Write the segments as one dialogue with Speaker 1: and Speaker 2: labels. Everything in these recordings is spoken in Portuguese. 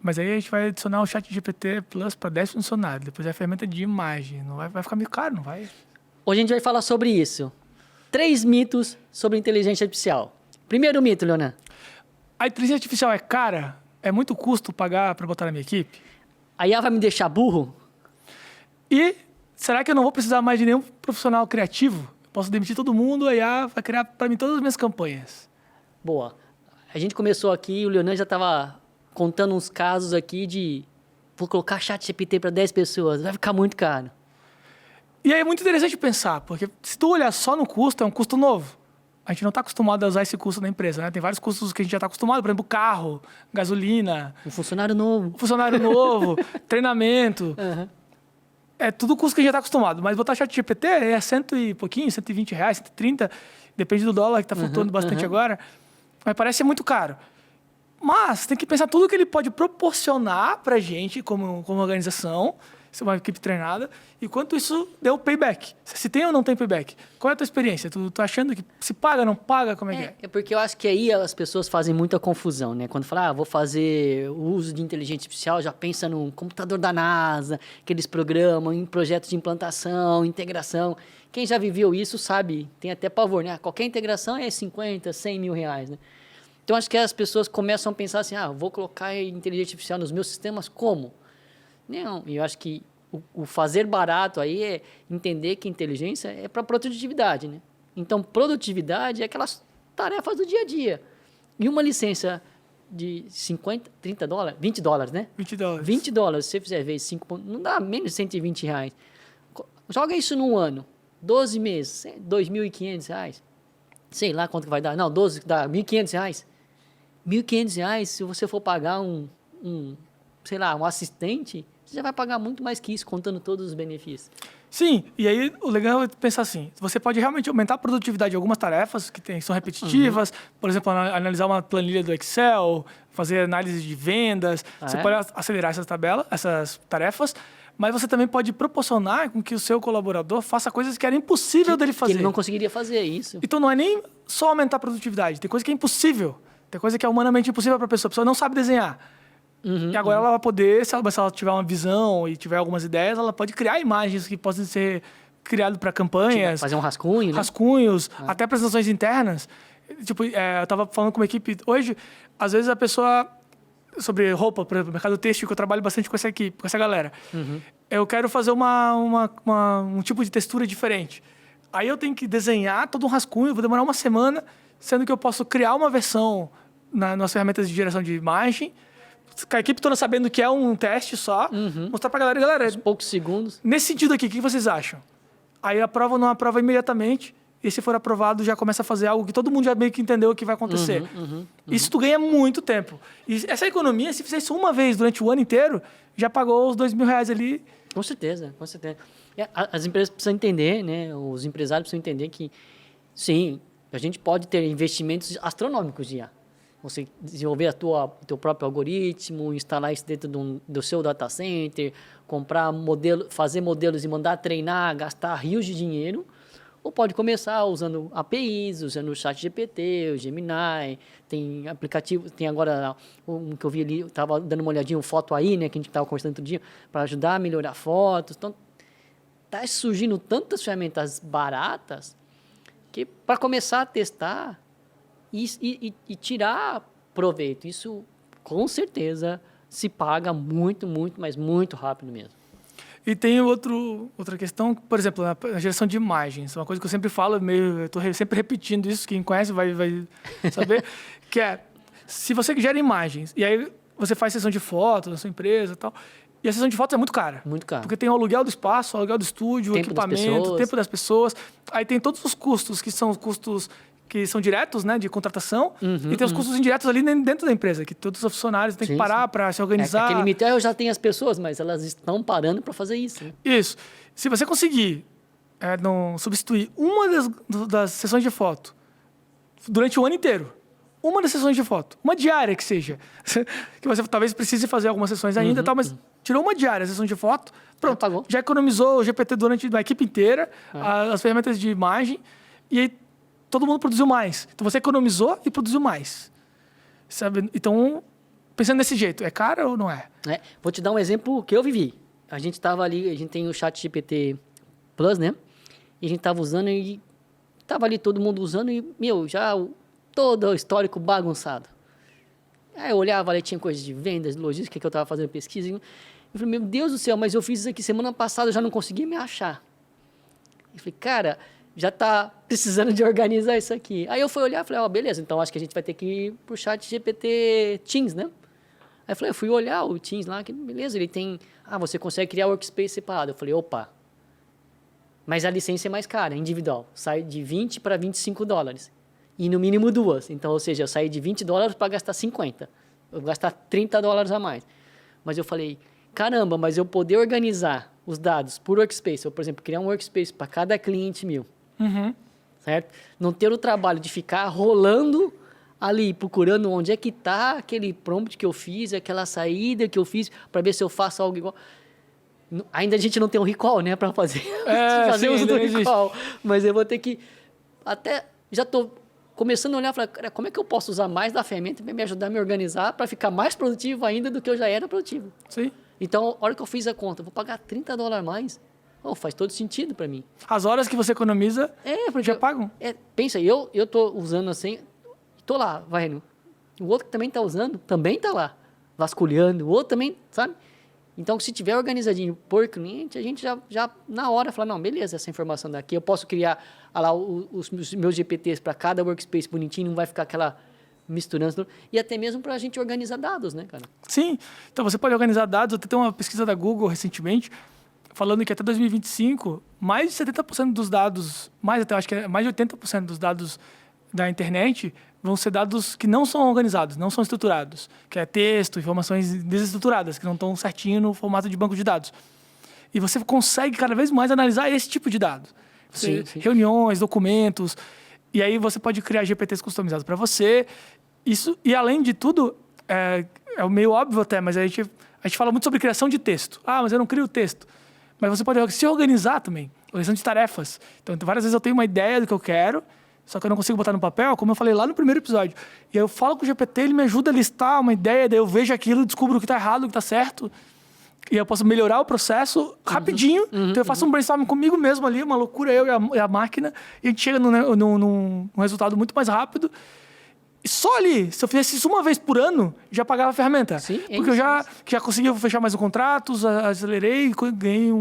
Speaker 1: Mas aí a gente vai adicionar o ChatGPT Plus para 10 funcionários. Depois é a ferramenta de imagem. Não vai ficar meio caro, não vai?
Speaker 2: Hoje a gente vai falar sobre isso. 3 mitos sobre inteligência artificial. Primeiro mito, Leonan.
Speaker 1: A inteligência artificial é cara? É muito custo pagar para botar na minha equipe?
Speaker 2: A IA vai me deixar burro?
Speaker 1: E será que eu não vou precisar mais de nenhum profissional criativo? Eu posso demitir todo mundo, a IA vai criar para mim todas as minhas campanhas.
Speaker 2: Boa. A gente começou aqui, o Leonan já estava contando uns casos aqui de... Vou colocar ChatGPT para 10 pessoas, vai ficar muito caro.
Speaker 1: E aí é muito interessante pensar, porque se tu olhar só no custo, é um custo novo. A gente não está acostumado a usar esse custo na empresa, né? Tem vários custos que a gente já está acostumado, por exemplo, carro, gasolina...
Speaker 2: Um funcionário novo.
Speaker 1: Treinamento... É tudo custo que a gente já está acostumado. Mas botar ChatGPT é 100 e pouquinho, R$120, 130, depende do dólar que está flutuando bastante agora. Mas parece ser muito caro. Mas tem que pensar tudo que ele pode proporcionar para a gente como organização, se uma equipe treinada, e quanto isso deu payback. Se tem ou não tem payback. Qual é a tua experiência? Tu tá achando que se paga, não paga? Como é que é?
Speaker 2: É porque eu acho que aí as pessoas fazem muita confusão, né? Quando fala, vou fazer o uso de inteligência artificial, já pensa no computador da NASA, que eles programam em projetos de implantação, integração. Quem já viveu isso sabe, tem até pavor, né? Qualquer integração é 50, 100 mil reais, né? Então, acho que as pessoas começam a pensar assim, vou colocar inteligência artificial nos meus sistemas, como? Não, eu acho que o fazer barato aí é entender que inteligência é para produtividade, né? Então, produtividade é aquelas tarefas do dia a dia. E uma licença de 50, 30 dólares, 20 dólares, né?
Speaker 1: 20 dólares.
Speaker 2: 20 dólares, se você fizer vezes 5, não dá menos de 120 reais. Joga isso num ano, 12 meses, R$2.500. Sei lá quanto que vai dar. Não, 12 dá R$1.500. R$1.500, se você for pagar sei lá, um assistente, você já vai pagar muito mais que isso, contando todos os benefícios.
Speaker 1: Sim, e aí o legal é pensar assim, você pode realmente aumentar a produtividade de algumas tarefas que são repetitivas, por exemplo, analisar uma planilha do Excel, fazer análise de vendas, você pode acelerar essas tarefas, mas você também pode proporcionar com que o seu colaborador faça coisas que era impossível dele fazer.
Speaker 2: Que ele não conseguiria fazer isso.
Speaker 1: Então não é nem só aumentar a produtividade, tem coisa que é impossível, tem coisa que é humanamente impossível para a pessoa não sabe desenhar. E agora ela vai poder, se ela tiver uma visão e tiver algumas ideias, ela pode criar imagens que possam ser criadas para campanhas.
Speaker 2: Tipo, fazer um rascunho, né?
Speaker 1: Rascunhos, até apresentações internas. Tipo, eu estava falando com uma equipe hoje, às vezes a pessoa, sobre roupa, por exemplo, mercado têxtil, que eu trabalho bastante com essa equipe, com essa galera. Eu quero fazer um tipo de textura diferente. Aí eu tenho que desenhar todo um rascunho, vou demorar uma semana, sendo que eu posso criar uma versão nas ferramentas de geração de imagem, a equipe toda sabendo que é um teste só, mostrar pra galera,
Speaker 2: poucos segundos.
Speaker 1: Nesse sentido aqui, o que vocês acham? Aí aprova ou não aprova imediatamente, e se for aprovado, já começa a fazer algo que todo mundo já meio que entendeu o que vai acontecer. Isso tu ganha muito tempo. E essa economia, se fizer isso uma vez durante o ano inteiro, já pagou os R$2.000 ali.
Speaker 2: Com certeza, com certeza. As empresas precisam entender, né? Os empresários precisam entender que, sim, a gente pode ter investimentos astronômicos já. Você desenvolver o teu próprio algoritmo, instalar isso dentro do seu data center, comprar fazer modelos e mandar treinar, gastar rios de dinheiro. Ou pode começar usando APIs, usando o ChatGPT, o Gemini, tem aplicativos, tem agora um que eu vi ali, estava dando uma olhadinha, o Foto aí, né, que a gente estava conversando outro dia, para ajudar a melhorar fotos. Então, está surgindo tantas ferramentas baratas que para começar a testar e tirar proveito, isso com certeza se paga muito, muito, mas muito rápido mesmo.
Speaker 1: E tem outra questão, por exemplo, na geração de imagens, uma coisa que eu sempre falo, eu estou sempre repetindo isso, quem conhece vai saber, que é, se você gera imagens, e aí você faz sessão de fotos na sua empresa e tal, e a sessão de fotos é muito cara.
Speaker 2: Muito caro.
Speaker 1: Porque tem o aluguel do espaço, o aluguel do estúdio, o equipamento, o tempo das pessoas, aí tem todos os custos, que são os custos que são diretos, né, de contratação, e tem os custos indiretos ali dentro da empresa, que todos os funcionários têm que parar para se organizar.
Speaker 2: Aquele limite, eu já tenho as pessoas, mas elas estão parando para fazer isso. Né?
Speaker 1: Isso. Se você conseguir não substituir uma das sessões de foto durante o ano inteiro, uma das sessões de foto, uma diária que seja, que você talvez precise fazer algumas sessões ainda, tal, mas tirou uma diária, a sessão de foto, pronto, já economizou o GPT durante a equipe inteira, as ferramentas de imagem, e aí todo mundo produziu mais. Então, você economizou e produziu mais. Sabe? Então, pensando desse jeito, é caro ou não é?
Speaker 2: Vou te dar um exemplo que eu vivi. A gente estava ali, a gente tem o ChatGPT Plus, né? E a gente estava usando e estava ali todo mundo usando e, já todo o histórico bagunçado. Aí eu olhava ali, tinha coisas de vendas, logística, que eu estava fazendo pesquisa. Eu falei, meu Deus do céu, mas eu fiz isso aqui semana passada, eu já não conseguia me achar. Eu falei, cara, já está precisando de organizar isso aqui. Aí eu fui olhar e falei, beleza, então acho que a gente vai ter que ir para o ChatGPT Teams, né? Aí eu fui olhar o Teams lá, que beleza, ele tem... você consegue criar workspace separado. Eu falei, opa, mas a licença é mais cara, individual. Sai de $20 para $25. E no mínimo 2. Então, ou seja, eu saí de $20 para gastar 50. Eu vou gastar $30 a mais. Mas eu falei, caramba, mas eu poder organizar os dados por workspace, ou, por exemplo, criar um workspace para cada cliente meu, certo? Não ter o trabalho de ficar rolando ali, procurando onde é que está aquele prompt que eu fiz, aquela saída que eu fiz, para ver se eu faço algo igual. Ainda a gente não tem um recall, né, para fazer uso do recall. Mas eu vou ter que... Até já estou começando a olhar e falar, cara, como é que eu posso usar mais da ferramenta para me ajudar a me organizar, para ficar mais produtivo ainda do que eu já era produtivo.
Speaker 1: Sim.
Speaker 2: Então, a hora que eu fiz a conta, vou pagar $30 a mais, faz todo sentido para mim.
Speaker 1: As horas que você economiza já pagam.
Speaker 2: Pensa, eu estou usando assim, estou lá, o outro que também está usando, também está lá, vasculhando, o outro também, sabe? Então, se tiver organizadinho por cliente, a gente já na hora fala, não, beleza, essa informação daqui, eu posso criar lá os meus GPTs para cada workspace bonitinho, não vai ficar aquela misturando, e até mesmo para a gente organizar dados, né, cara?
Speaker 1: Sim, então você pode organizar dados, até tem uma pesquisa da Google recentemente, falando que até 2025, mais de 70% dos dados, acho que é mais de 80% dos dados da internet vão ser dados que não são organizados, não são estruturados, que é texto, informações desestruturadas, que não estão certinho no formato de banco de dados. E você consegue cada vez mais analisar esse tipo de dados.
Speaker 2: Sim.
Speaker 1: Reuniões, documentos, e aí você pode criar GPTs customizados para você. Isso, e além de tudo, é meio óbvio até, mas a gente fala muito sobre criação de texto. Mas eu não crio texto. Mas você pode se organizar também, organização de tarefas. Então, várias vezes eu tenho uma ideia do que eu quero, só que eu não consigo botar no papel, como eu falei lá no primeiro episódio. E aí eu falo com o GPT, ele me ajuda a listar uma ideia, daí eu vejo aquilo, descubro o que está errado, o que está certo. E eu posso melhorar o processo rapidinho. Então eu faço um brainstorming comigo mesmo ali, uma loucura, eu e a máquina, e a gente chega num resultado muito mais rápido. E só ali, se eu fizesse isso uma vez por ano, já pagava a ferramenta.
Speaker 2: Sim,
Speaker 1: porque eu já consegui fechar mais contratos, acelerei, ganhei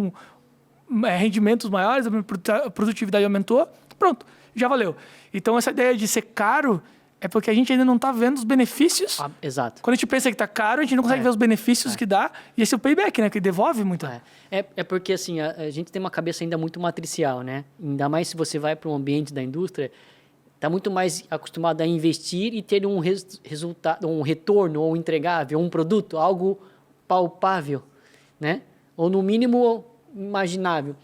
Speaker 1: rendimentos maiores, a minha produtividade aumentou. Pronto, já valeu. Então essa ideia de ser caro é porque a gente ainda não está vendo os benefícios.
Speaker 2: Exato.
Speaker 1: Quando a gente pensa que está caro, a gente não consegue ver os benefícios que dá. E esse é o payback, né? Que devolve muito.
Speaker 2: É porque assim, a gente tem uma cabeça ainda muito matricial, né? Ainda mais se você vai para um ambiente da indústria, está muito mais acostumado a investir e ter um resultado, um retorno, ou entregável, um produto, algo palpável, né? Ou no mínimo imaginável.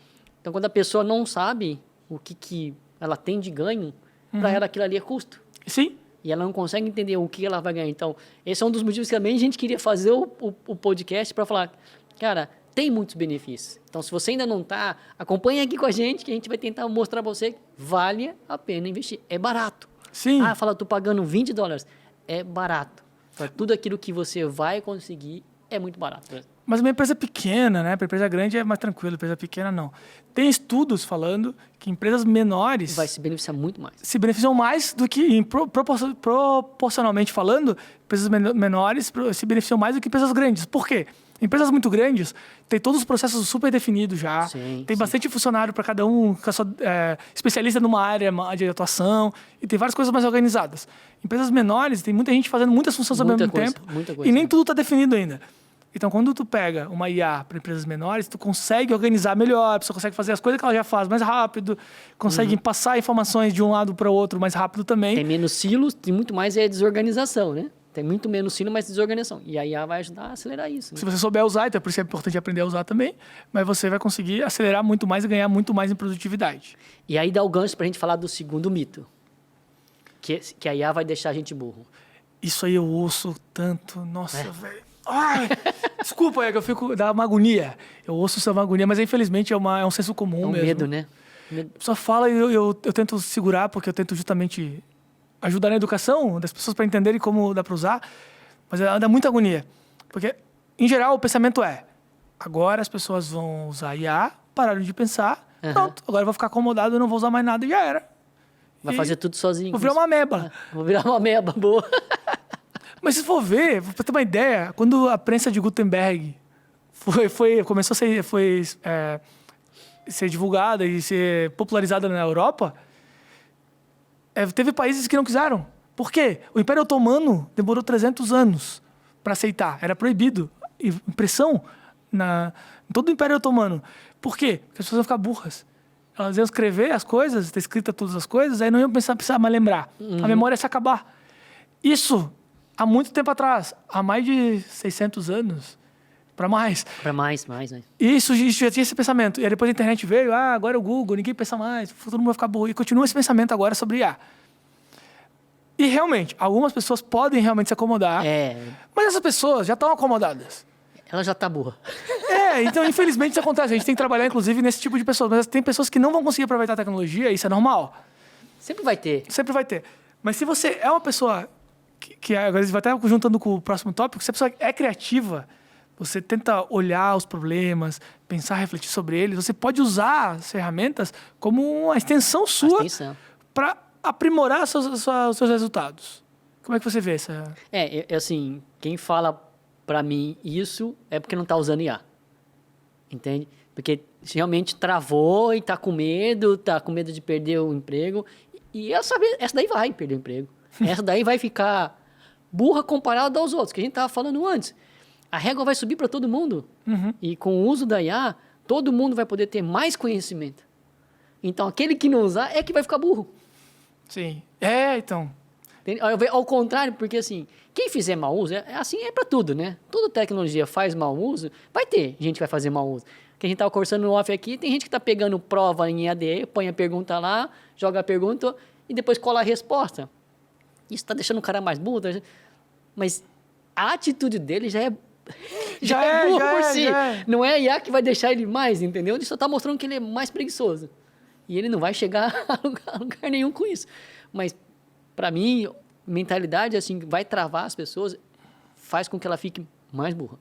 Speaker 2: Então, quando a pessoa não sabe o que ela tem de ganho, para ela aquilo ali é custo.
Speaker 1: Sim.
Speaker 2: E ela não consegue entender o que ela vai ganhar. Então, esse é um dos motivos que também a gente queria fazer o podcast para falar, cara, tem muitos benefícios. Então, se você ainda não está, acompanhe aqui com a gente, que a gente vai tentar mostrar para você que vale a pena investir. É barato.
Speaker 1: Sim.
Speaker 2: Fala, estou pagando $20. É barato. Para tudo aquilo que você vai conseguir, é muito barato.
Speaker 1: Mas uma empresa pequena, né? Para empresa grande é mais tranquilo, empresa pequena não. Tem estudos falando que empresas menores...
Speaker 2: vai se beneficiar muito mais.
Speaker 1: Se beneficiam mais do que, proporcionalmente falando, empresas menores se beneficiam mais do que empresas grandes. Por quê? Empresas muito grandes têm todos os processos super definidos já. Tem bastante funcionário para cada um, especialista numa área de atuação, e tem várias coisas mais organizadas. Empresas menores, tem muita gente fazendo muitas funções ao mesmo tempo, e nem tudo está definido ainda. Então, quando tu pega uma IA para empresas menores, tu consegue organizar melhor, a pessoa consegue fazer as coisas que ela já faz mais rápido, consegue passar informações de um lado para o outro mais rápido também.
Speaker 2: Tem menos silos, tem muito mais desorganização, né? Tem muito menos silo, mais desorganização. E a IA vai ajudar a acelerar isso. Né?
Speaker 1: Se você souber usar, então por isso é importante aprender a usar também, mas você vai conseguir acelerar muito mais e ganhar muito mais em produtividade.
Speaker 2: E aí dá o gancho para a gente falar do segundo mito, que a IA vai deixar a gente burro.
Speaker 1: Isso aí eu ouço tanto, nossa, velho. Ai, desculpa, que eu fico... dá uma agonia. Eu ouço essa agonia, mas infelizmente é um senso comum mesmo.
Speaker 2: Medo, né?
Speaker 1: A pessoa fala e eu tento segurar, porque eu tento justamente ajudar na educação das pessoas para entenderem como dá para usar. Mas dá muita agonia. Porque, em geral, o pensamento é: agora as pessoas vão usar IA, pararam de pensar, pronto, agora eu vou ficar acomodado, eu não vou usar mais nada e já era.
Speaker 2: Vai fazer tudo sozinho.
Speaker 1: Vou virar uma ameba.
Speaker 2: Vou virar uma ameba, boa.
Speaker 1: Mas se for ver, pra ter uma ideia, quando a prensa de Gutenberg começou a ser divulgada e ser popularizada na Europa, teve países que não quiseram. Por quê? O Império Otomano demorou 300 anos para aceitar. Era proibido. Impressão em todo o Império Otomano. Por quê? Porque as pessoas iam ficar burras. Elas iam escrever as coisas, ter escrita todas as coisas, aí não iam precisar mais lembrar. A memória ia se acabar. Isso, há muito tempo atrás, há mais de 600 anos, para mais.
Speaker 2: Para mais.
Speaker 1: Isso já tinha esse pensamento. E aí depois a internet veio, agora é o Google, ninguém pensa mais, todo mundo vai ficar burro. E continua esse pensamento agora sobre IA. E realmente, algumas pessoas podem realmente se acomodar, mas essas pessoas já estão acomodadas.
Speaker 2: Ela já tá burra.
Speaker 1: Então, infelizmente, isso acontece. A gente tem que trabalhar, inclusive, nesse tipo de pessoas. Mas tem pessoas que não vão conseguir aproveitar a tecnologia, isso é normal.
Speaker 2: Sempre vai ter.
Speaker 1: Sempre vai ter. Mas se você é uma pessoa que agora a gente vai até juntando com o próximo tópico, se a pessoa é criativa, você tenta olhar os problemas, pensar, refletir sobre eles, você pode usar as ferramentas como uma extensão sua para aprimorar os seus resultados. Como é que você vê essa...
Speaker 2: Assim, quem fala para mim isso é porque não tá usando IA. Entende? Porque realmente travou e tá com medo de perder o emprego. E essa daí vai perder o emprego. Essa daí vai ficar burra comparada aos outros, que a gente tava falando antes. A régua vai subir para todo mundo. E com o uso da IA, todo mundo vai poder ter mais conhecimento. Então, aquele que não usar é que vai ficar burro.
Speaker 1: Sim. Então...
Speaker 2: Ao contrário, porque assim, quem fizer mau uso, assim é para tudo, né? Toda tecnologia faz mau uso, vai ter gente que vai fazer mau uso. Que a gente tava conversando no off aqui, tem gente que tá pegando prova em EAD, põe a pergunta lá, joga a pergunta e depois cola a resposta. Isso tá deixando o cara mais burro, mas a atitude dele já é burro por si. Não é a IA que vai deixar ele mais, entendeu? Ele só tá mostrando que ele é mais preguiçoso. E ele não vai chegar a lugar nenhum com isso. Mas para mim, mentalidade assim, vai travar as pessoas, faz com que ela fique mais burra.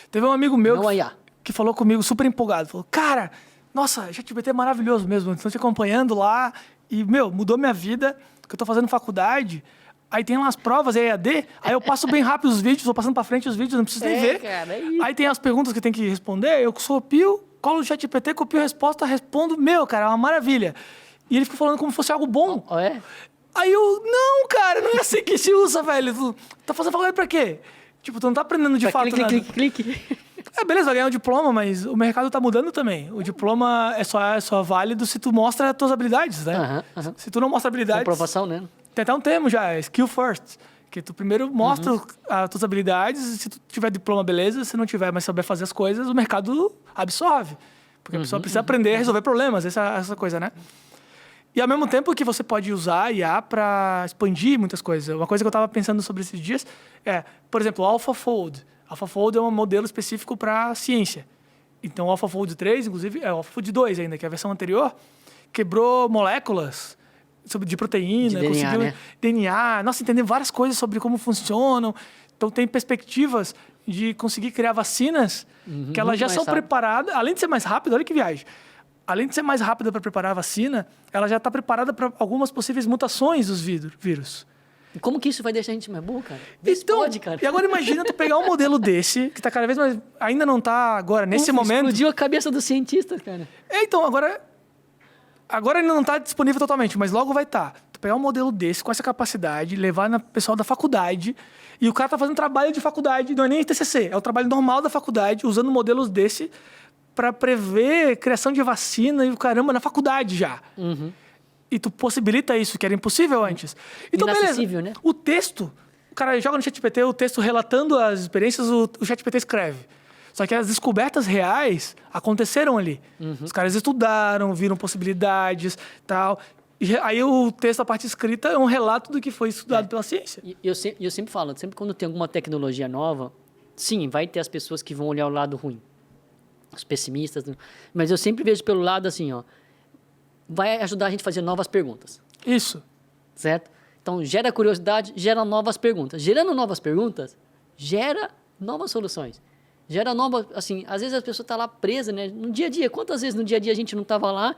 Speaker 1: Teve um amigo meu
Speaker 2: Não
Speaker 1: que falou comigo super empolgado. Falou, cara, nossa, ChatGPT é maravilhoso mesmo. Estou te acompanhando lá e, mudou minha vida, que eu estou fazendo faculdade. Aí tem lá as provas, EAD, aí eu passo bem rápido os vídeos, vou passando para frente os vídeos, não preciso nem ver.
Speaker 2: Cara, é isso.
Speaker 1: Aí tem as perguntas que tem que responder, eu copio, colo no ChatGPT, copio a resposta, respondo, cara, é uma maravilha. E ele ficou falando como se fosse algo bom. Aí eu, não, cara, não é assim que se usa, velho. Tu tá fazendo faculdade pra quê? Tipo, tu não tá aprendendo de fato nada.
Speaker 2: Clique.
Speaker 1: Beleza, vai ganhar um diploma, mas o mercado tá mudando também. O diploma é só válido se tu mostra as tuas habilidades, né? Se tu não mostra habilidades...
Speaker 2: Comprovação, né?
Speaker 1: Tem até um termo já, skill first. Que tu primeiro mostra as tuas habilidades, se tu tiver diploma, beleza. Se não tiver, mas saber fazer as coisas, o mercado absorve. Porque a pessoa precisa aprender a resolver problemas, essa coisa, né? E ao mesmo tempo que você pode usar a IA para expandir muitas coisas. Uma coisa que eu estava pensando sobre esses dias por exemplo, o AlphaFold. AlphaFold é um modelo específico para ciência. Então, o AlphaFold 3, inclusive, o AlphaFold 2 ainda, que é a versão anterior, quebrou moléculas de proteína,
Speaker 2: de
Speaker 1: conseguiu
Speaker 2: DNA, né?
Speaker 1: DNA. Nossa, entender várias coisas sobre como funcionam. Então, tem perspectivas de conseguir criar vacinas que elas já são preparadas, além de ser mais rápido, olha que viagem. Além de ser mais rápida para preparar a vacina, ela já está preparada para algumas possíveis mutações dos vírus.
Speaker 2: E como que isso vai deixar a gente mais burro, cara?
Speaker 1: Então,
Speaker 2: pode, cara.
Speaker 1: E agora imagina tu pegar um modelo desse, que está cada vez mais... Ainda não está agora, nesse momento...
Speaker 2: Explodiu a cabeça dos cientistas, cara.
Speaker 1: Então, agora ainda não está disponível totalmente, mas logo vai estar. Tu pegar um modelo desse, com essa capacidade, levar na pessoal da faculdade, e o cara está fazendo trabalho de faculdade, não é nem TCC, é o trabalho normal da faculdade, usando modelos desse para prever criação de vacina e o caramba na faculdade já. E tu possibilita isso, que era impossível antes. Então, beleza.
Speaker 2: Né?
Speaker 1: O texto, o cara joga no ChatGPT o texto relatando as experiências, o ChatGPT escreve. Só que as descobertas reais aconteceram ali. Os caras estudaram, viram possibilidades, tal. E aí o texto, a parte escrita, é um relato do que foi estudado pela ciência.
Speaker 2: E eu sempre falo, sempre quando tem alguma tecnologia nova, sim, vai ter as pessoas que vão olhar o lado ruim. Os pessimistas, mas eu sempre vejo pelo lado assim, vai ajudar a gente a fazer novas perguntas.
Speaker 1: Isso.
Speaker 2: Certo? Então, gera curiosidade, gera novas perguntas. Gerando novas perguntas, gera novas soluções. Gera nova, assim, às vezes a pessoa está lá presa, né? No dia a dia, quantas vezes no dia a dia a gente não estava lá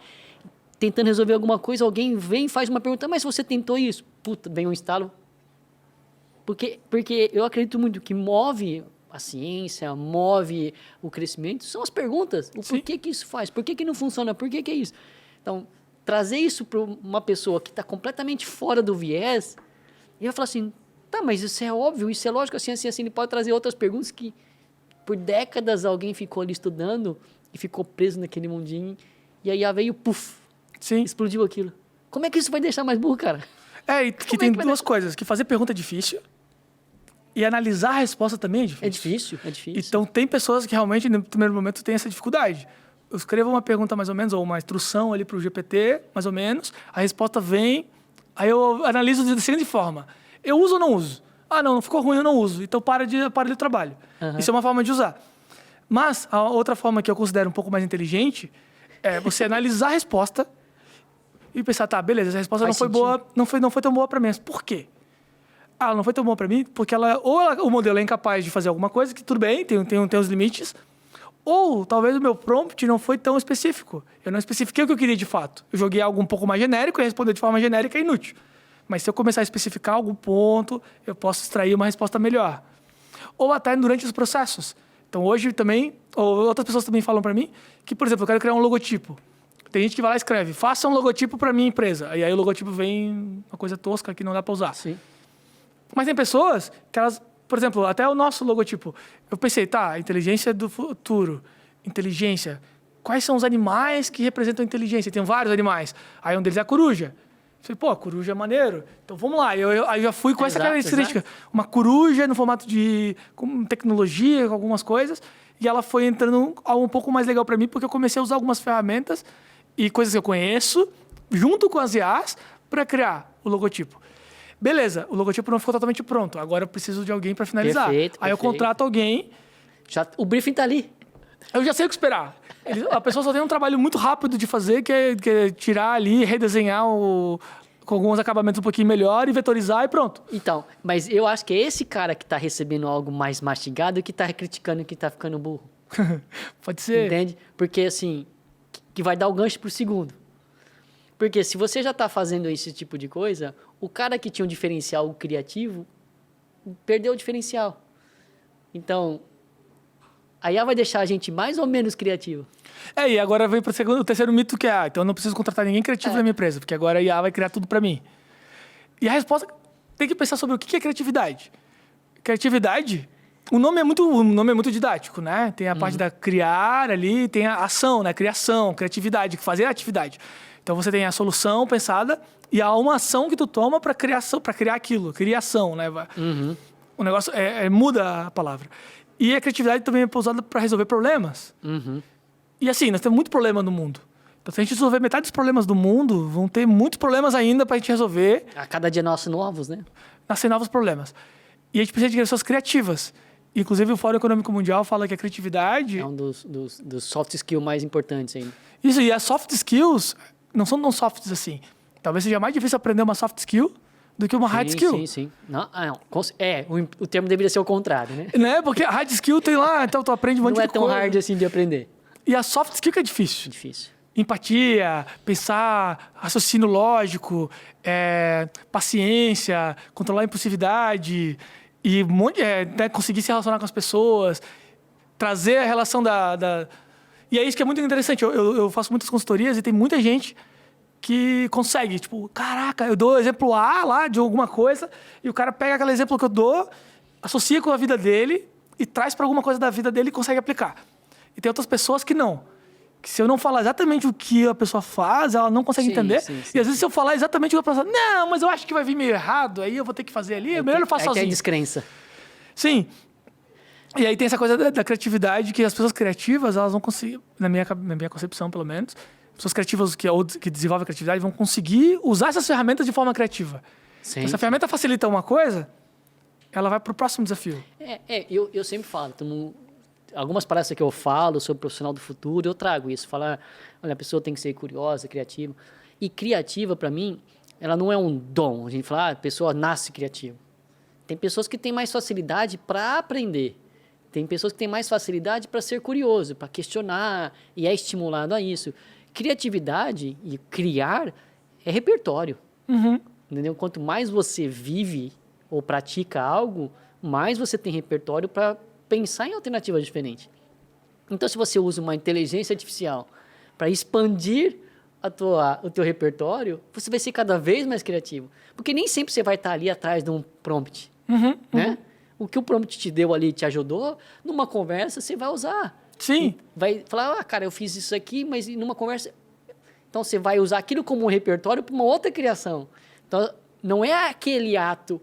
Speaker 2: tentando resolver alguma coisa, alguém vem e faz uma pergunta, mas você tentou isso? Puta, vem um estalo. Porque eu acredito muito que move a ciência, move o crescimento, são as perguntas. O porquê que isso faz? Por que não funciona? Por que é isso? Então, trazer isso para uma pessoa que está completamente fora do viés, e vai falar assim, tá, mas isso é óbvio, isso é lógico, assim, ele pode trazer outras perguntas que por décadas alguém ficou ali estudando e ficou preso naquele mundinho, e aí veio, puf, explodiu aquilo. Como é que isso vai deixar mais burro, cara?
Speaker 1: E que tem duas coisas, que fazer pergunta é difícil e analisar a resposta também é difícil.
Speaker 2: É difícil.
Speaker 1: Então, tem pessoas que realmente, no primeiro momento, têm essa dificuldade. Eu escrevo uma pergunta mais ou menos, ou uma instrução ali para o GPT, mais ou menos, a resposta vem, aí eu analiso da seguinte forma. Eu uso ou não uso? Ah, não ficou ruim, eu não uso. Então, para de trabalho. Isso é uma forma de usar. Mas, a outra forma que eu considero um pouco mais inteligente é você analisar a resposta e pensar, tá, beleza, essa resposta não foi boa, não foi tão boa para mim. Mas por quê? Ah, ela não foi tão boa para mim porque o modelo é incapaz de fazer alguma coisa, que tudo bem, tem os limites, ou talvez o meu prompt não foi tão específico. Eu não especifiquei o que eu queria de fato. Eu joguei algo um pouco mais genérico e responder de forma genérica é inútil. Mas se eu começar a especificar algum ponto, eu posso extrair uma resposta melhor. Ou até durante os processos. Então, hoje também, ou outras pessoas também falam para mim que, por exemplo, eu quero criar um logotipo. Tem gente que vai lá e escreve, faça um logotipo para minha empresa. E aí o logotipo vem uma coisa tosca que não dá para usar.
Speaker 2: Sim.
Speaker 1: Mas tem pessoas que elas, por exemplo, até o nosso logotipo, eu pensei, tá, inteligência do futuro, inteligência, quais são os animais que representam a inteligência? Tem vários animais. Aí um deles é a coruja. Eu falei, pô, a coruja é maneiro. Então vamos lá. Aí já fui com essa característica. Uma coruja no formato com tecnologia, com algumas coisas. E ela foi entrando algo um pouco mais legal para mim, porque eu comecei a usar algumas ferramentas e coisas que eu conheço, junto com as IAs, para criar o logotipo. Beleza, o logotipo não ficou totalmente pronto. Agora eu preciso de alguém para finalizar.
Speaker 2: Perfeito.
Speaker 1: Eu contrato alguém.
Speaker 2: O briefing está ali.
Speaker 1: Eu já sei o que esperar. A pessoa só tem um trabalho muito rápido de fazer, que é tirar ali, redesenhar com alguns acabamentos um pouquinho melhor e vetorizar e pronto.
Speaker 2: Então, mas eu acho que é esse cara que está recebendo algo mais mastigado que está criticando que está ficando burro.
Speaker 1: Pode ser.
Speaker 2: Entende? Porque, assim, que vai dar o gancho pro segundo. Porque se você já está fazendo esse tipo de coisa, o cara que tinha um diferencial criativo perdeu o diferencial. Então, a IA vai deixar a gente mais ou menos criativo.
Speaker 1: E agora vem para o terceiro mito, que é, então eu não preciso contratar ninguém criativo na minha empresa, porque agora a IA vai criar tudo para mim. E a resposta, tem que pensar sobre o que é criatividade. Criatividade, o nome é muito didático, né? Tem a parte da criar ali, tem a ação, né? Criação, criatividade, fazer a atividade. Então você tem a solução pensada e há uma ação que tu toma para criar aquilo, criação, né? O negócio muda a palavra. E a criatividade também é usada para resolver problemas. E assim, nós temos muito problema no mundo. Então, se a gente resolver metade dos problemas do mundo, vão ter muitos problemas ainda para a gente resolver.
Speaker 2: A cada dia nascem novos, né?
Speaker 1: Nascem novos problemas. E a gente precisa de pessoas criativas. Inclusive, o Fórum Econômico Mundial fala que a criatividade...
Speaker 2: É um dos soft skills mais importantes ainda.
Speaker 1: Isso, e as soft skills não são tão softs assim. Talvez seja mais difícil aprender uma soft skill do que uma hard skill.
Speaker 2: Sim. Não. O termo deveria ser o contrário, né?
Speaker 1: Porque a hard skill tem lá, então tu aprende um monte de coisa.
Speaker 2: Não é tão hard assim de aprender.
Speaker 1: E a soft skill que é difícil.
Speaker 2: Difícil.
Speaker 1: Empatia, pensar, raciocínio lógico, paciência, controlar a impulsividade e conseguir se relacionar com as pessoas, trazer a relação E é isso que é muito interessante. Eu faço muitas consultorias e tem muita gente que consegue. Tipo, caraca, eu dou exemplo A lá de alguma coisa e o cara pega aquele exemplo que eu dou, associa com a vida dele e traz para alguma coisa da vida dele e consegue aplicar. E tem outras pessoas que não. Que se eu não falar exatamente o que a pessoa faz, ela não consegue entender. E às vezes se eu falar exatamente o que a pessoa... Não, mas eu acho que vai vir meio errado, aí eu vou ter que fazer ali, melhor eu faço sozinho.
Speaker 2: Tem descrença.
Speaker 1: Sim. E aí tem essa coisa da criatividade, que as pessoas criativas, elas vão conseguir, na minha concepção pelo menos, pessoas criativas que desenvolvem a criatividade vão conseguir usar essas ferramentas de forma criativa. Sim. Se essa ferramenta facilita uma coisa, ela vai para o próximo desafio.
Speaker 2: Eu sempre falo, algumas palestras que eu falo sobre o profissional do futuro, eu trago isso. Falar, olha, a pessoa tem que ser curiosa, criativa. E criativa, para mim, ela não é um dom. A gente fala, a pessoa nasce criativa. Tem pessoas que têm mais facilidade para aprender. Tem pessoas que têm mais facilidade para ser curioso, para questionar, e é estimulado a isso. Criatividade e criar é repertório. Entendeu? Quanto mais você vive ou pratica algo, mais você tem repertório para pensar em alternativas diferentes. Então, se você usa uma inteligência artificial para expandir o teu repertório, você vai ser cada vez mais criativo. Porque nem sempre você vai estar ali atrás de um prompt. Né? O que o prompt te deu ali, te ajudou, numa conversa você vai usar.
Speaker 1: Sim.
Speaker 2: Vai falar, cara, eu fiz isso aqui, mas numa conversa... Então, você vai usar aquilo como um repertório para uma outra criação. Então, não é aquele ato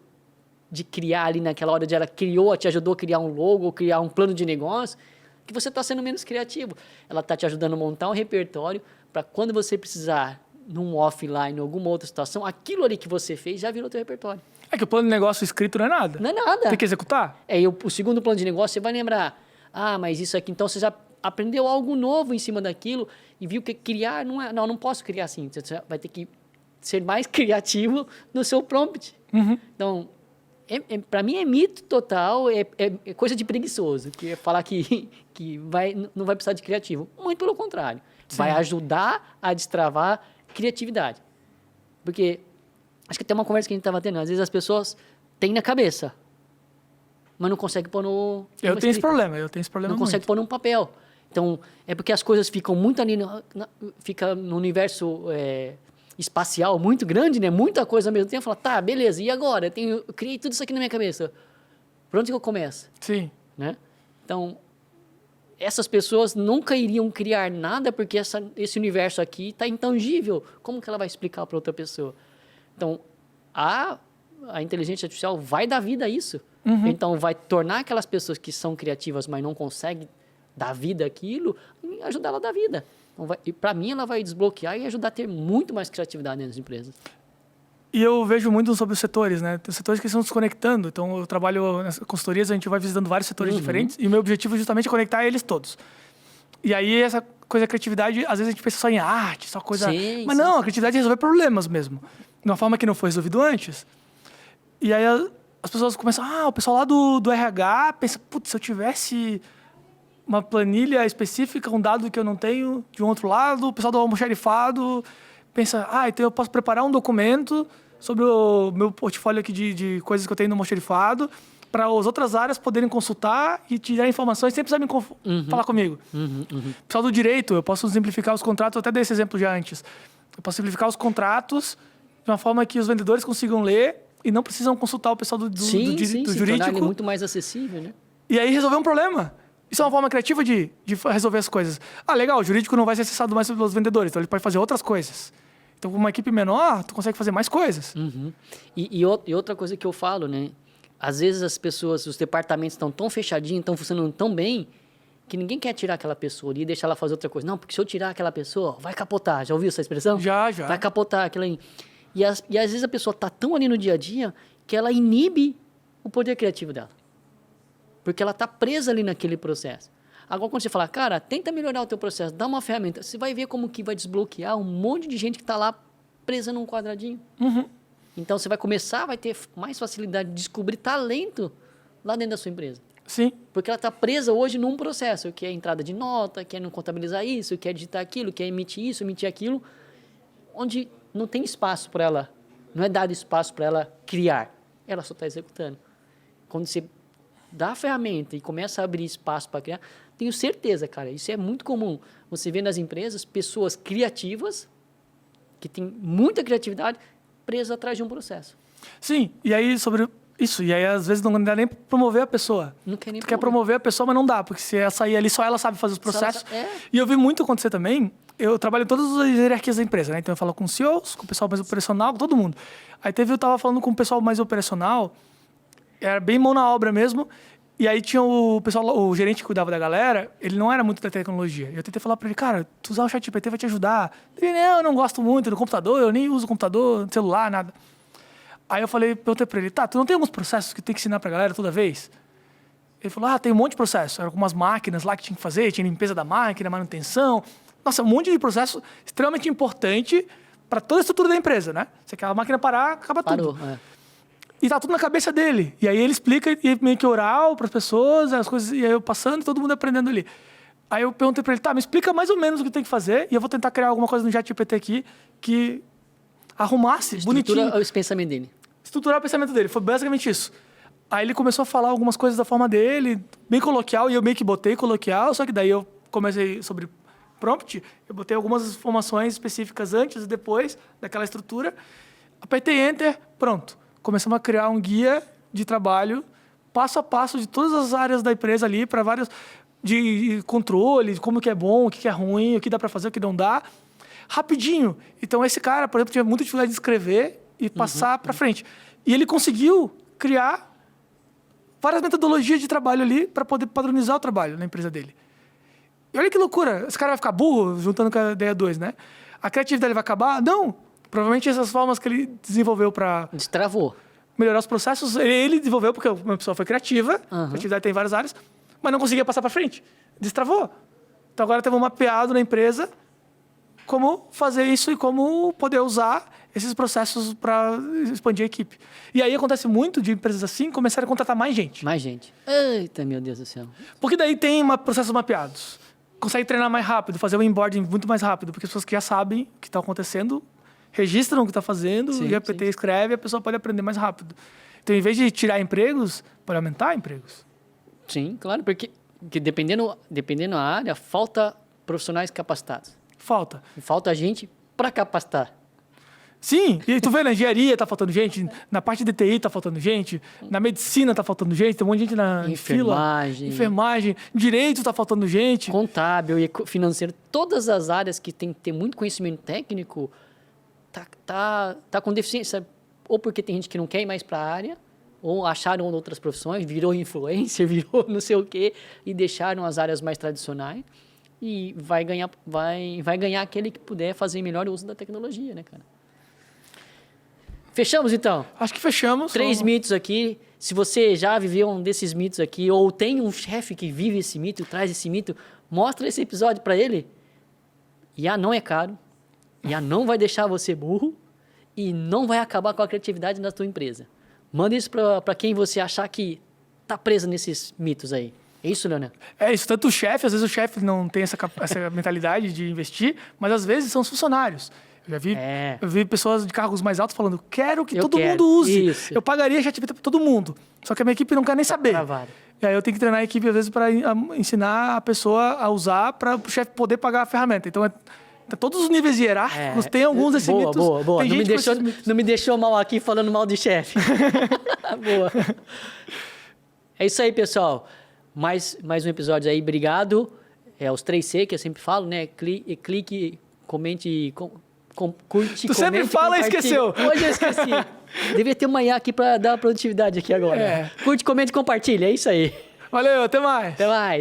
Speaker 2: de criar ali naquela hora, de ela criou, te ajudou a criar um logo, criar um plano de negócio, que você está sendo menos criativo. Ela está te ajudando a montar um repertório para quando você precisar, num offline, em alguma outra situação, aquilo ali que você fez já virou teu repertório.
Speaker 1: É que o plano de negócio escrito não é nada.
Speaker 2: Não é nada.
Speaker 1: Tem que executar.
Speaker 2: E o segundo plano de negócio, você vai lembrar, mas isso aqui, então você já aprendeu algo novo em cima daquilo e viu que criar não posso criar assim. Você vai ter que ser mais criativo no seu prompt. Então, para mim é mito total, é coisa de preguiçoso, que é falar que não vai precisar de criativo. Muito pelo contrário. Sim. Vai ajudar a destravar criatividade. Porque, acho que tem uma conversa que a gente estava tendo, às vezes as pessoas têm na cabeça, mas não conseguem pôr no...
Speaker 1: Eu tenho esse problema
Speaker 2: não conseguem pôr num papel. Então, é porque as coisas ficam muito ali, fica no universo espacial muito grande, né? Muita coisa ao mesmo tempo. Fala, tá, beleza, e agora? Eu criei tudo isso aqui na minha cabeça. Por onde que eu começo?
Speaker 1: Sim.
Speaker 2: Né? Então, essas pessoas nunca iriam criar nada porque esse universo aqui está intangível. Como que ela vai explicar para outra pessoa? Então, a inteligência artificial vai dar vida a isso. Então, vai tornar aquelas pessoas que são criativas, mas não conseguem dar vida àquilo, e ajudar ela a dar vida. Então, e para mim, ela vai desbloquear e ajudar a ter muito mais criatividade nas empresas.
Speaker 1: E eu vejo muito sobre os setores, né? Tem setores que estão se conectando. Então, eu trabalho nas consultorias, a gente vai visitando vários setores diferentes, e o meu objetivo é justamente conectar eles todos. E aí, essa coisa da criatividade, às vezes a gente pensa só em arte, só coisa...
Speaker 2: Sim,
Speaker 1: mas não, a criatividade é resolver problemas mesmo. De uma forma que não foi resolvido antes. E aí, as pessoas começam... o pessoal lá do RH pensa, putz, se eu tivesse uma planilha específica, um dado que eu não tenho de um outro lado, o pessoal do almoxarifado pensa, então eu posso preparar um documento sobre o meu portfólio aqui de coisas que eu tenho no almoxarifado para as outras áreas poderem consultar e tirar informações sem precisar falar comigo. Pessoal do direito, eu posso simplificar os contratos, eu até dei esse exemplo já antes. Eu posso simplificar os contratos de uma forma que os vendedores consigam ler e não precisam consultar o pessoal do jurídico.
Speaker 2: Tornar ele muito mais acessível, né?
Speaker 1: E aí resolver um problema. Isso é uma forma criativa de resolver as coisas. Legal, o jurídico não vai ser acessado mais pelos vendedores, então ele pode fazer outras coisas. Então, com uma equipe menor, tu consegue fazer mais coisas.
Speaker 2: E outra coisa que eu falo, né? Às vezes as pessoas, os departamentos estão tão fechadinhos, estão funcionando tão bem, que ninguém quer tirar aquela pessoa ali e deixar ela fazer outra coisa. Não, porque se eu tirar aquela pessoa, vai capotar. Já ouviu essa expressão?
Speaker 1: Já.
Speaker 2: Vai capotar aquilo aí. E às vezes a pessoa está tão ali no dia a dia que ela inibe o poder criativo dela. Porque ela está presa ali naquele processo. Agora, quando você fala, cara, tenta melhorar o teu processo, dá uma ferramenta, você vai ver como que vai desbloquear um monte de gente que está lá presa num quadradinho. Então, você vai ter mais facilidade de descobrir talento lá dentro da sua empresa.
Speaker 1: Sim.
Speaker 2: Porque ela está presa hoje num processo, que é entrada de nota, que é não contabilizar isso, que é digitar aquilo, que é emitir isso, emitir aquilo, onde não tem espaço para ela, não é dado espaço para ela criar. Ela só está executando. Quando você dá a ferramenta e começa a abrir espaço para criar, tenho certeza, cara, isso é muito comum. Você vê nas empresas pessoas criativas, que têm muita criatividade, presas atrás de um processo.
Speaker 1: Sim, e aí sobre isso, e aí às vezes não dá nem pra promover a pessoa.
Speaker 2: Não quer nem
Speaker 1: Tu quer promover a pessoa, mas não dá, porque se ela sair ali, só ela sabe fazer os processos.
Speaker 2: É.
Speaker 1: E eu vi muito acontecer também, eu trabalho em todas as hierarquias da empresa, né? Então eu falo com CEOs, com o pessoal mais operacional, com todo mundo. Aí eu tava falando com o pessoal mais operacional, era bem mão na obra mesmo, e aí tinha o pessoal, o gerente que cuidava da galera, ele não era muito da tecnologia. Eu tentei falar pra ele, cara, tu usar o ChatGPT vai te ajudar. Ele, não, eu não gosto muito do computador, eu nem uso computador, celular, nada. Aí eu perguntei pra ele, tu não tem alguns processos que tem que ensinar pra galera toda vez? Ele falou, tem um monte de processo. Era algumas máquinas lá que tinha que fazer, tinha limpeza da máquina, manutenção. Nossa, um monte de processo extremamente importante para toda a estrutura da empresa, né? Se aquela máquina parar, acaba tudo.
Speaker 2: Parou,
Speaker 1: E tá tudo na cabeça dele. E aí ele explica e meio que oral para as pessoas, as coisas, e aí eu passando e todo mundo aprendendo ali. Aí eu perguntei para ele, tá, me explica mais ou menos o que tem que fazer e eu vou tentar criar alguma coisa no ChatGPT aqui que arrumasse, bonitinho.
Speaker 2: Estrutura o pensamento dele.
Speaker 1: Estruturar o pensamento dele. Foi basicamente isso. Aí ele começou a falar algumas coisas da forma dele, bem coloquial, e eu meio que botei coloquial, só que daí eu comecei sobre prompt, eu botei algumas informações específicas antes e depois daquela estrutura, apertei Enter, pronto. Começamos a criar um guia de trabalho, passo a passo, de todas as áreas da empresa ali, para vários, de controle, como que é bom, o que é ruim, o que dá para fazer, o que não dá, rapidinho. Então esse cara, por exemplo, tinha muita dificuldade de escrever e passar para frente. E ele conseguiu criar várias metodologias de trabalho ali para poder padronizar o trabalho na empresa dele. E olha que loucura, esse cara vai ficar burro, juntando com a ideia 2, né? A criatividade vai acabar? Não. Provavelmente essas formas que ele desenvolveu para...
Speaker 2: Destravou.
Speaker 1: Melhorar os processos, ele desenvolveu porque uma pessoa foi criativa, a criatividade tem várias áreas, mas não conseguia passar para frente. Destravou. Então agora temos mapeado na empresa como fazer isso e como poder usar esses processos para expandir a equipe. E aí acontece muito de empresas assim começarem a contratar mais gente.
Speaker 2: Mais gente. Eita, meu Deus do céu.
Speaker 1: Porque daí tem processos mapeados. Consegue treinar mais rápido, fazer o onboarding muito mais rápido, porque as pessoas que já sabem o que está acontecendo, registram o que está fazendo, o GPT escreve, a pessoa pode aprender mais rápido. Então, em vez de tirar empregos, pode aumentar empregos.
Speaker 2: Sim, claro, porque dependendo da área, falta profissionais capacitados.
Speaker 1: Falta.
Speaker 2: E falta gente para capacitar.
Speaker 1: Sim, e tu vê, na engenharia tá faltando gente, na parte de TI tá faltando gente, na medicina tá faltando gente, tem um monte de gente na
Speaker 2: enfermagem.
Speaker 1: Enfermagem, direito tá faltando gente.
Speaker 2: Contábil e financeiro, todas as áreas que tem que ter muito conhecimento técnico, tá com deficiência. Ou porque tem gente que não quer ir mais para a área, ou acharam outras profissões, virou influencer, virou não sei o quê, e deixaram as áreas mais tradicionais. E vai ganhar aquele que puder fazer melhor uso da tecnologia, né, cara? Fechamos, então?
Speaker 1: Acho que fechamos.
Speaker 2: 3 mitos aqui. Se você já viveu um desses mitos aqui, ou tem um chefe que vive esse mito, traz esse mito, mostra esse episódio para ele. IA não é caro. IA não vai deixar você burro. E não vai acabar com a criatividade da tua empresa. Manda isso para quem você achar que tá preso nesses mitos aí. É isso, Leonel?
Speaker 1: É isso. Tanto o chefe, às vezes o chefe não tem essa mentalidade de investir, mas às vezes são os funcionários. Eu vi pessoas de cargos mais altos falando, quero que todo mundo use.
Speaker 2: Isso.
Speaker 1: Eu pagaria ChatGPT para todo mundo. Só que a minha equipe não quer nem saber.
Speaker 2: Travado.
Speaker 1: E aí eu tenho que treinar a equipe, às vezes, para ensinar a pessoa a usar para o chefe poder pagar a ferramenta. Então, todos os níveis hierárquicos tem alguns desses mitos.
Speaker 2: Boa.
Speaker 1: Tem
Speaker 2: Não me deixou mal aqui falando mal de chefe. Boa. É isso aí, pessoal. Mais um episódio aí. Obrigado. Os 3C que eu sempre falo, né? Clique, comente, curte,
Speaker 1: tu sempre fala e esqueceu.
Speaker 2: Hoje eu esqueci. Devia ter uma IA aqui para dar produtividade aqui agora. Curte, comente e compartilha. É isso aí.
Speaker 1: Valeu, até mais.
Speaker 2: Até mais.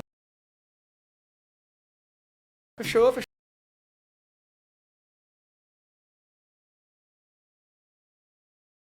Speaker 1: Fechou.